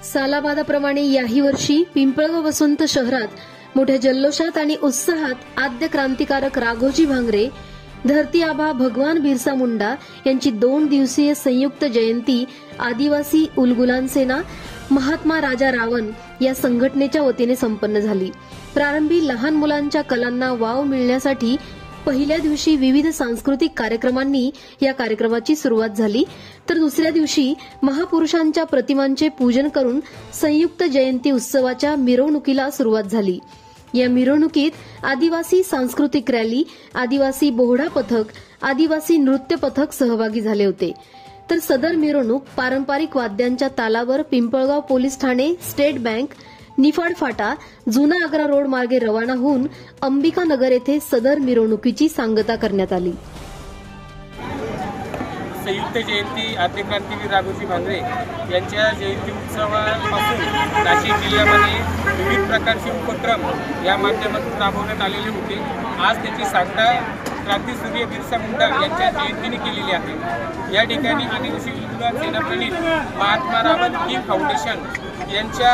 सालाबादाप्रमाणे याही वर्षी पिंपळगाव वसंत शहरात मोठ्या जल्लोषात आणि उत्साहात आद्य क्रांतिकारक राघोजी भांगरे, धरती आबा भगवान बिरसा मुंडा यांची 2 दिवसीय संयुक्त जयंती आदिवासी उलगुलान सेना महात्मा राजा रावण या संघटनेच्या वतीने संपन्न झाली। प्रारंभी लहान मुलांच्या कलांना वाव मिळण्यासाठी पहिल्या दिवशी विविध सांस्कृतिक कार्यक्रमांनी या कार्यक्रमाची सुरुवात झाली, तर दुसऱ्या दिवशी महापुरुषांच्या प्रतिमांचे पूजन करून संयुक्त जयंती उत्सवाच्या मिरवणुकीला सुरुवात झाली। या मिरवणुकीत आदिवासी सांस्कृतिक रॅली, आदिवासी बोहडा पथक, आदिवासी नृत्य पथक सहभागी झाले होते। तर सदर मिरवणूक पारंपरिक वाद्यांच्या तालावर पिंपळगाव पोलीस ठाणे, स्टेट बँक, निफाड फाटा, जुना आग्रा रोड मार्गे रवाना होऊन अंबिका नगर येथे सदर मिरवणुकीची सांगता करण्यात आली। संयुक्त जयंती आद्य क्रांतीवीर राघोजी भांगरे यांच्या जयंती उत्सवापासून नाशिक जिल्ह्यामध्ये विविध प्रकारचे उपक्रम या माध्यमातून राबवण्यात आलेले होते। आज त्याची सांगता क्रांतीसूर्य बिरसा मुंडा यांच्या जयंतीने केलेली आहे। या ठिकाणी आदिवासी उलगुलान सेना प्रणीत महात्मा रावण किंग फाउंडेशन यांच्या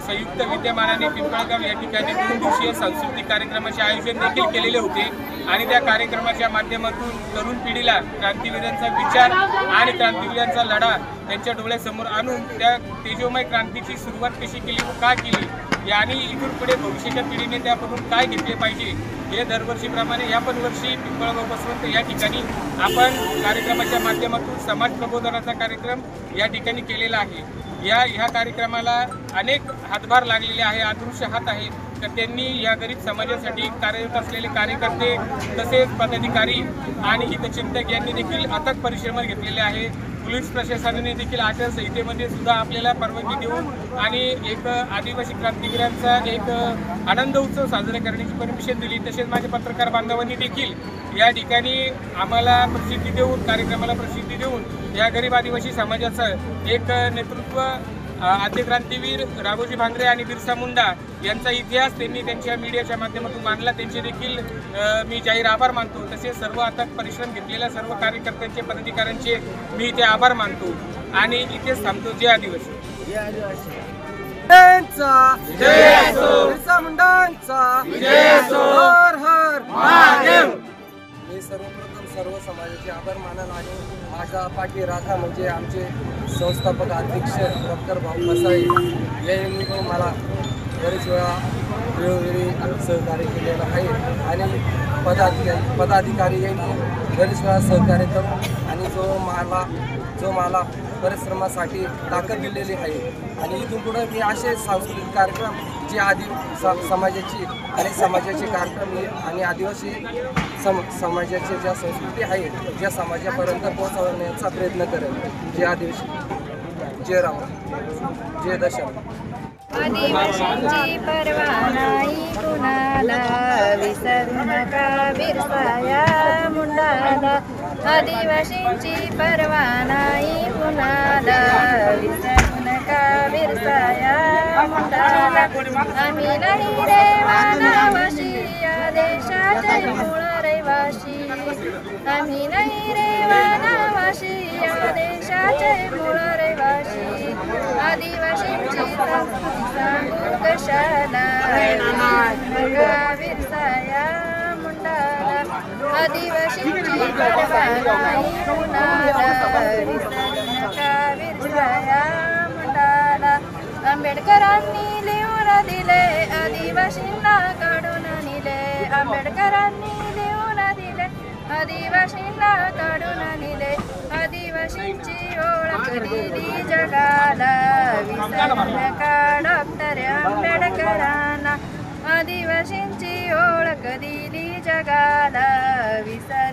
संयुक्त विद्यमानाने पिंपळगाव या ठिकाणी 2 दिवसीय सांस्कृतिक कार्यक्रमाचे आयोजन देखील केलेले होते आणि त्या कार्यक्रमाच्या माध्यमातून तरुण पिढीला क्रांतिवीरांचा विचार आणि क्रांतिवीरांचा लढा त्यांच्या डोळ्यासमोर आणून त्या तेजोमय क्रांतीची सुरुवात कशी केली व का केली आणि इथून पुढे भविष्याच्या पिढीने त्यापासून काय घेतले पाहिजे हे दरवर्षीप्रमाणे या पण वर्षी पिंपळगाव वसंत या ठिकाणी आपण कार्यक्रमाच्या माध्यमातून समाज प्रबोधनाचा कार्यक्रम या ठिकाणी केलेला आहे। ह्या कार्यक्रमाला अनेक हातभार लागलेले आहे, अदृश्य हात आहेत, तर त्यांनी या गरीब समाजासाठी कार्यरत असलेले कार्यकर्ते तसेच पदाधिकारी आणि हितचिंतक यांनी देखील अथक परिश्रम घेतलेले आहे। पोलीस प्रशासनाने देखील आचारसंहितेमध्ये सुद्धा आपल्याला परवानगी देऊन आणि एक आदिवासी क्रांतिवीरांचा एक आनंद उत्सव साजरा करण्याची परमिशन दिली। तसेच माझ्या पत्रकार बांधवांनी देखील या ठिकाणी आम्हाला प्रसिद्धी देऊन, कार्यक्रमाला प्रसिद्धी देऊन या गरीब आदिवासी समाजाचं एक नेतृत्व आद्य क्रांतीवीर राघोजी भांगरे आणि बिरसा मुंडा यांचा इतिहास त्यांनी त्यांच्या मीडियाच्या माध्यमातून मांडला। त्यांचे देखील मी जाहीर आभार मानतो। तसेच सर्व अथक परिश्रम घेतलेल्या सर्व कार्यकर्त्यांचे, पदाधिकाऱ्यांचे मी इथे आभार मानतो आणि इथेच थांबतो। जय आदिवासी। जय आदिवासी। बिरसा मुंडांचा जय असो। हर हर महादेव। मी सर्वप्रथम सर्व समाजाचे आभार मानन आणि माझा पाठी राखा म्हणजे आमचे संस्थापक अध्यक्ष डॉक्टर भाऊ मसाई यांनी मला बरेच वेळा वेळोवेळी सहकार्य केलेलं आहे आणि पदाधिकारी यांनी बरेच वेळा सहकार्य करून आणि जो मला परिश्रमासाठी ताकद दिलेली आहे। आणि इथून पुढे मी असे सांस्कृतिक कार्यक्रम जे समाजाची आणि समाजाचे कार्यक्रम आणि आदिवासी समाजाचे ज्या संस्कृती आहे ज्या समाजापर्यंत पोहोचवण्याचा प्रयत्न करेल। जय आदिवासी, जय राम, जय दशम। आदिवासींची पर्वा नाही कुणाला, विसरू नका बिरसाया मुंडाला। आदिवासींची पर्वा नाही कुणाला, विसरू नका बिरसाया मुंडाला। आम्ही नाही रे वानावाशी, या देशाचे मूळ रहिवासी। आम्ही नाही रे वानावाशी, या देशाचे मूळ रहिवासी। आदिवासींची संस्कृती सांगू कशाला, बिरसाया मुंडाला। आदिवासींची पर्वा नाही कुणाला, विसरू नका बिरसाया मुंडाला। आंबेडकरांनी लिहून दिले, आदिवासींना काढून नेले। आंबेडकरांनी लिहून दिले, आदिवासींना काढून नेले। आदिवासींची ओळख दिली जगाला, विसरू नका डॉक्टर आंबेडकरांना। आदिवासींची ओळख दिली जगाला, विसरू